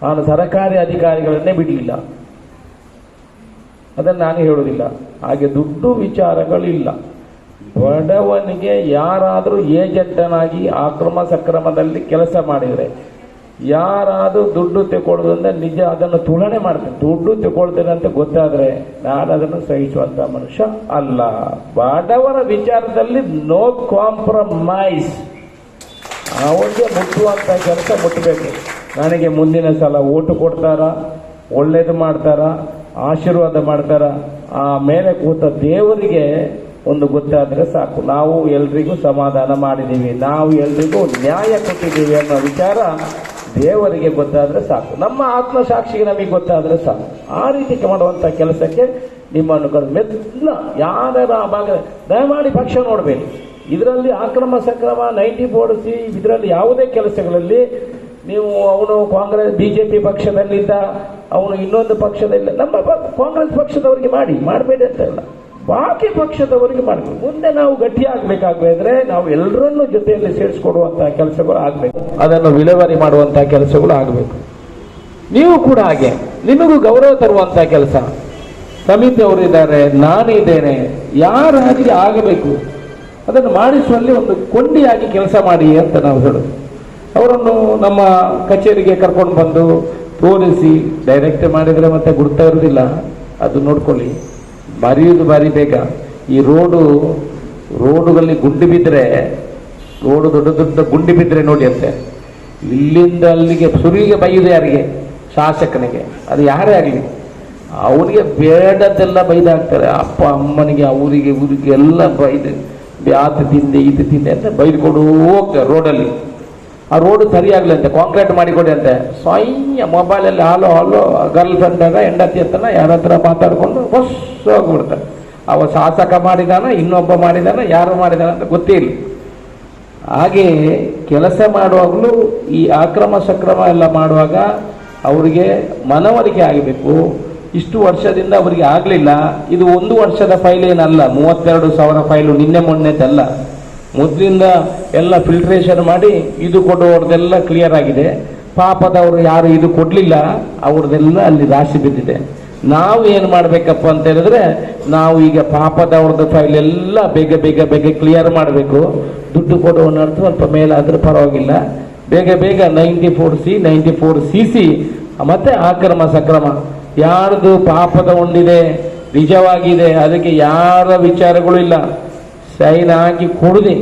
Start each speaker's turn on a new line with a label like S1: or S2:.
S1: ನಾನು ಸರ್ಕಾರಿ ಅಧಿಕಾರಿಗಳನ್ನೇ ಬಿಡಲಿಲ್ಲ, ಅದನ್ನು ನಾನು ಹೇಳುವುದಿಲ್ಲ. ಹಾಗೆ ದುಡ್ಡು ವಿಚಾರಗಳಿಲ್ಲ. ಬಡವನಿಗೆ ಯಾರಾದರೂ ಏಜೆಂಟನಾಗಿ ಅಕ್ರಮ ಸಕ್ರಮದಲ್ಲಿ ಕೆಲಸ ಮಾಡಿದರೆ, ಯಾರಾದರೂ ದುಡ್ಡು ತಗೊಳ್ಳೋದ್ರಿಂದ ನಿಜ ಅದನ್ನು ತುಲನೆ ಮಾಡ್ತೇನೆ. ದುಡ್ಡು ತಗೊಳ್ತೇನೆ ಅಂತ ಗೊತ್ತಾದರೆ ನಾನು ಅದನ್ನು ಸಹಿಸುವಂಥ ಮನುಷ್ಯ ಅಲ್ಲ. ಬಡವರ ವಿಚಾರದಲ್ಲಿ ನೋ ಕಾಂಪ್ರಮೈಸ್. ಅವರಿಗೆ ಮುಟ್ಟುವಂಥ ಕೆಲಸ ಮುಟ್ಟಬೇಕು. ನನಗೆ ಮುಂದಿನ ಸಲ ಓಟು ಕೊಡ್ತಾರ, ಒಳ್ಳೇದು ಮಾಡ್ತಾರ, ಆಶೀರ್ವಾದ ಮಾಡ್ತಾರ, ಆ ಮೇಲೆ ಕೂತ ದೇವರಿಗೆ ಒಂದು ಗೊತ್ತಾದರೆ ಸಾಕು. ನಾವು ಎಲ್ರಿಗೂ ಸಮಾಧಾನ ಮಾಡಿದ್ದೀವಿ, ನಾವು ಎಲ್ರಿಗೂ ನ್ಯಾಯ ಕೊಟ್ಟಿದ್ದೀವಿ ಅನ್ನೋ ವಿಚಾರ ದೇವರಿಗೆ ಗೊತ್ತಾದರೆ ಸಾಕು. ನಮ್ಮ ಆತ್ಮಸಾಕ್ಷಿಗೆ ನಮಗೆ ಗೊತ್ತಾದರೆ ಸಾಕು. ಆ ರೀತಿ ಮಾಡುವಂಥ ಕೆಲಸಕ್ಕೆ ನಿಮ್ಮನ್ನು ಮೆಲ್ಲ ಯಾರ ಭಾಗ ದಯಮಾಡಿ ಪಕ್ಷ ನೋಡಬೇಡಿ. ಇದರಲ್ಲಿ ಅಕ್ರಮ ಸಕ್ರಮ 94C ಇದರಲ್ಲಿ ಯಾವುದೇ ಕೆಲಸಗಳಲ್ಲಿ ನೀವು ಅವನು ಕಾಂಗ್ರೆಸ್ ಬಿಜೆಪಿ ಪಕ್ಷದಲ್ಲಿದ್ದ, ಅವನು ಇನ್ನೊಂದು ಪಕ್ಷದಲ್ಲಿ, ನಮ್ಮ ಕಾಂಗ್ರೆಸ್ ಪಕ್ಷದವರಿಗೆ ಮಾಡಬೇಡಿ ಅಂತ ಇಲ್ಲ, ಬಾಕಿ ಪಕ್ಷದವರಿಗೆ ಮಾಡಬೇಕು. ಮುಂದೆ ನಾವು ಗಟ್ಟಿಯಾಗಬೇಕಾದ್ರೆ ನಾವು ಎಲ್ಲರನ್ನೂ ಜೊತೆಯಲ್ಲಿ ಸೇರಿಸಿಕೊಡುವಂತಹ ಕೆಲಸಗಳು ಆಗಬೇಕು, ಅದನ್ನು ವಿಲೇವಾರಿ ಮಾಡುವಂತಹ ಕೆಲಸಗಳು ಆಗಬೇಕು. ನೀವು ಕೂಡ ಹಾಗೆ ನಿಮಗೂ ಗೌರವ ತರುವಂತಹ ಕೆಲಸ ಸಮಿತಿಯವರಿದ್ದಾರೆ, ನಾನಿದ್ದೇನೆ, ಯಾರಾಗಿ ಆಗಬೇಕು ಅದನ್ನು ಮಾಡಿಸುವಲ್ಲಿ ಒಂದು ಕೊಂಡಿಯಾಗಿ ಕೆಲಸ ಮಾಡಿ ಅಂತ ನಾವು ಹೇಳೋದು. ಅವರನ್ನು ನಮ್ಮ ಕಚೇರಿಗೆ ಕರ್ಕೊಂಡು ಬಂದು ತೋರಿಸಿ ಡೈರೆಕ್ಟ್ ಮಾಡಿದರೆ ಮತ್ತೆ ಗುರ್ತಾ ಇರೋದಿಲ್ಲ, ಅದು ನೋಡ್ಕೊಳ್ಳಿ. ಮರೆಯುವುದು ಬಾರಿ ಬೇಗ. ಈ ರೋಡುಗಳಲ್ಲಿ ಗುಂಡಿ ಬಿದ್ದರೆ, ರೋಡು ದೊಡ್ಡ ದೊಡ್ಡ ಗುಂಡಿ ಬಿದ್ದರೆ ನೋಡಿ ಅಂತೆ, ಇಲ್ಲಿಂದ ಅಲ್ಲಿಗೆ ಸುರಿಗೆ ಬೈಯುವುದು ಯಾರಿಗೆ? ಶಾಸಕನಿಗೆ. ಅದು ಯಾರೇ ಆಗಲಿ ಅವನಿಗೆ ಬೇಡದೆಲ್ಲ ಬೈದಾಗ್ತಾರೆ. ಅಪ್ಪ ಅಮ್ಮನಿಗೆ ಅವರಿಗೆ ಊರಿಗೆ ಎಲ್ಲ ಬೈದು ಆತ ತಿಂದೆ ಇದು ತಿಂದೆ ಅಂತ ಬೈದುಕೊಂಡು ಹೋಗ್ತಾರೆ ರೋಡಲ್ಲಿ. ಆ ರೋಡು ಸರಿಯಾಗಲಿ ಅಂತೆ, ಕಾಂಕ್ರೀಟ್ ಮಾಡಿಕೊಡಿ ಅಂತೆ. ಸ್ವಯ್ಯ ಮೊಬೈಲಲ್ಲಿ ಹಾಲೋ ಗರ್ಲ್ ಫ್ರೆಂಡಾಗ ಹೆಂಡತಿ ಹತ್ತನ ಯಾರ ಹತ್ರ ಮಾತಾಡಿಕೊಂಡು ಬಸ್ ಹೋಗ್ಬಿಡ್ತಾರೆ. ಅವ ಶಾಸಕ ಮಾಡಿದಾನ, ಇನ್ನೊಬ್ಬ ಮಾಡಿದಾನ, ಯಾರು ಮಾಡಿದಾನ ಅಂತ ಗೊತ್ತೇ ಇಲ್ಲ. ಹಾಗೆ ಕೆಲಸ ಮಾಡುವಾಗಲೂ ಈ ಅಕ್ರಮ ಸಕ್ರಮ ಎಲ್ಲ ಮಾಡುವಾಗ ಅವರಿಗೆ ಮನವರಿಕೆ ಆಗಬೇಕು. ಇಷ್ಟು ವರ್ಷದಿಂದ ಅವರಿಗೆ ಆಗಲಿಲ್ಲ. ಇದು 1 ವರ್ಷದ ಫೈಲ್ ಏನಲ್ಲ, 32,000 ಫೈಲು ನಿನ್ನೆ ಮೊನ್ನೆದಲ್ಲ. ಮೊದಲಿಂದ ಎಲ್ಲ ಫಿಲ್ಟ್ರೇಷನ್ ಮಾಡಿ ಇದು ಕೊಡುವವ್ರದ್ದೆಲ್ಲ ಕ್ಲಿಯರ್ ಆಗಿದೆ. ಪಾಪದವರು ಯಾರು ಇದು ಕೊಡಲಿಲ್ಲ ಅವ್ರದ್ದೆಲ್ಲ ಅಲ್ಲಿ ರಾಶಿ ಬಿದ್ದಿದೆ. ನಾವು ಏನು ಮಾಡಬೇಕಪ್ಪ ಅಂತ ಹೇಳಿದ್ರೆ, ನಾವು ಈಗ ಪಾಪದವ್ರದ್ದು ಫೈಲ್ ಎಲ್ಲ ಬೇಗ ಬೇಗ ಬೇಗ ಕ್ಲಿಯರ್ ಮಾಡಬೇಕು. ದುಡ್ಡು ಕೊಡುವವನರ್ಥ ಸ್ವಲ್ಪ ಮೇಲಾದರೂ ಪರವಾಗಿಲ್ಲ, ಬೇಗ ಬೇಗ 94C 94CC ಮತ್ತೆ ಅಕ್ರಮ ಸಕ್ರಮ ಯಾರ್ದು ಪಾಪದ ಉಂಡಿದೆ ನಿಜವಾಗಿದೆ ಅದಕ್ಕೆ ಯಾರ ವಿಚಾರಗಳು ಇಲ್ಲ, ಸೈನ್ ಹಾಕಿ ಕೊಡುದೆ